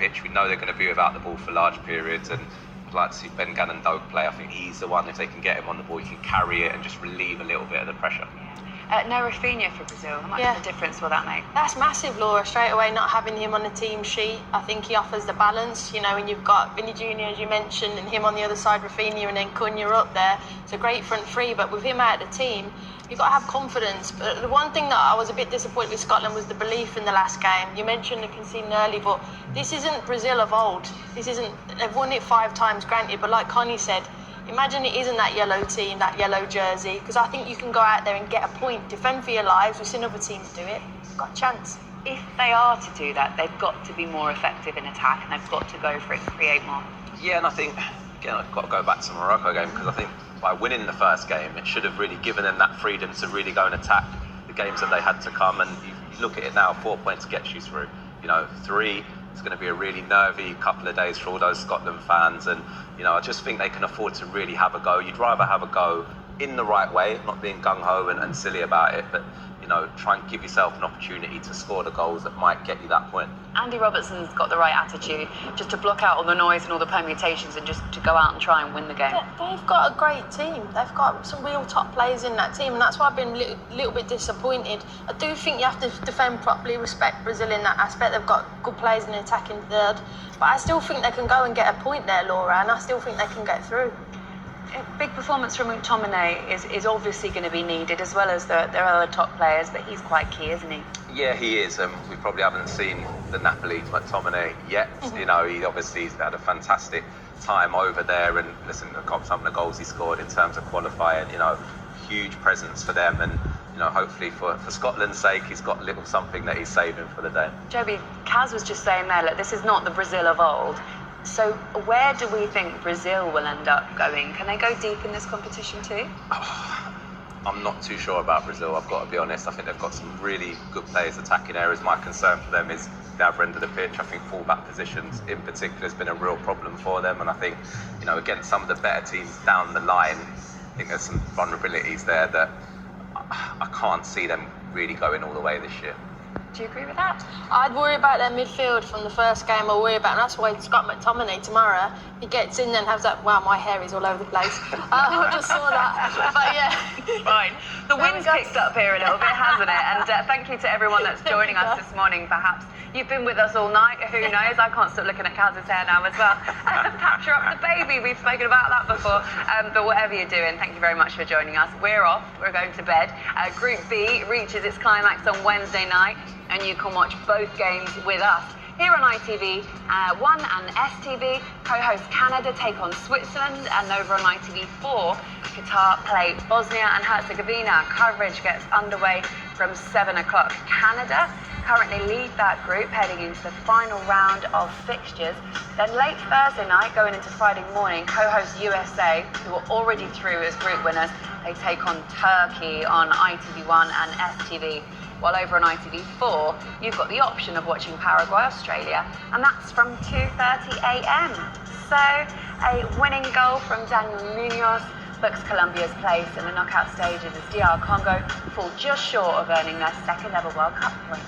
pitch. We know they're going to be without the ball for large periods, and I'd like to see Ben Gannon Doak play. I think he's the one, if they can get him on the ball, he can carry it and just relieve a little bit of the pressure. No Rafinha for Brazil. How much of a difference will that make? That's massive, Laura, straight away, not having him on the team sheet. I think he offers the balance, you know, and you've got Vinny Jr., as you mentioned, and him on the other side, Rafinha, and then Cunha up there. It's a great front three, but with him out of the team, you've got to have confidence. But the one thing that I was a bit disappointed with Scotland was the belief in the last game. You mentioned the conceding early, but this isn't Brazil of old. This isn't, they've won it 5 times, granted, but like Connie said, imagine it isn't that yellow team, that yellow jersey, because I think you can go out there and get a point, defend for your lives. We've seen other teams do it. You've got a chance. If they are to do that, they've got to be more effective in attack, and they've got to go for it to create more. Yeah, and I think, again, I've got to go back to the Morocco game, because I think by winning the first game, it should have really given them that freedom to really go and attack the games that they had to come. And you look at it now, 4 points gets you through. You know, 3, it's going to be a really nervy couple of days for all those Scotland fans. And, you know, I just think they can afford to really have a go. You'd rather have a go in the right way, not being gung-ho and silly about it, but, you know, try and give yourself an opportunity to score the goals that might get you that point. Andy Robertson's got the right attitude, just to block out all the noise and all the permutations and just to go out and try and win the game. They've got a great team. They've got some real top players in that team, and that's why I've been a little bit disappointed. I do think you have to defend properly, respect Brazil in that aspect. They've got good players in the attacking third, but I still think they can go and get a point there, Laura, and I still think they can get through. A big performance from McTominay is obviously going to be needed, as well as their other top players, but he's quite key, isn't he? Yeah, he is. We probably haven't seen the Napoli McTominay yet. You know, he obviously has had a fantastic time over there, and listen, some of the goals he scored in terms of qualifying, you know, huge presence for them, and you know, hopefully for Scotland's sake, he's got a little something that he's saving for the day. Joby, Kaz was just saying there, look, this is not the Brazil of old. So where do we think Brazil will end up going? Can they go deep in this competition too? I'm not too sure about Brazil, I've got to be honest. I think they've got some really good players attacking areas. My concern for them is the other end of the pitch. I think full-back positions in particular has been a real problem for them. And I think, you know, against some of the better teams down the line, I think there's some vulnerabilities there that I can't see them really going all the way this year. Do you agree with that? I'd worry about their midfield from the first game. I worry about, and that's why Scott McTominay tomorrow, he gets in and has that, wow, my hair is all over the place. I just saw that. But yeah. Fine. The wind's picked up here a little bit, hasn't it? And thank you to everyone that's joining us this morning. Perhaps you've been with us all night. Who knows? I can't stop looking at Kaz's hair now as well. Perhaps you're up the baby. We've spoken about that before. But whatever you're doing, thank you very much for joining us. We're off. We're going to bed. Group B reaches its climax on Wednesday night, and you can watch both games with us. Here on ITV1 and STV, co-host Canada take on Switzerland, and over on ITV4, Qatar play Bosnia and Herzegovina. Coverage gets underway from 7 o'clock. Canada currently lead that group heading into the final round of fixtures. Then late Thursday night, going into Friday morning, co-host USA, who are already through as group winners, they take on Turkey on ITV1 and STV. While over on ITV4, you've got the option of watching Paraguay, Australia, and that's from 2:30 a.m. So, a winning goal from Daniel Munoz books Colombia's place in the knockout stages as DR Congo fall just short of earning their second ever World Cup point.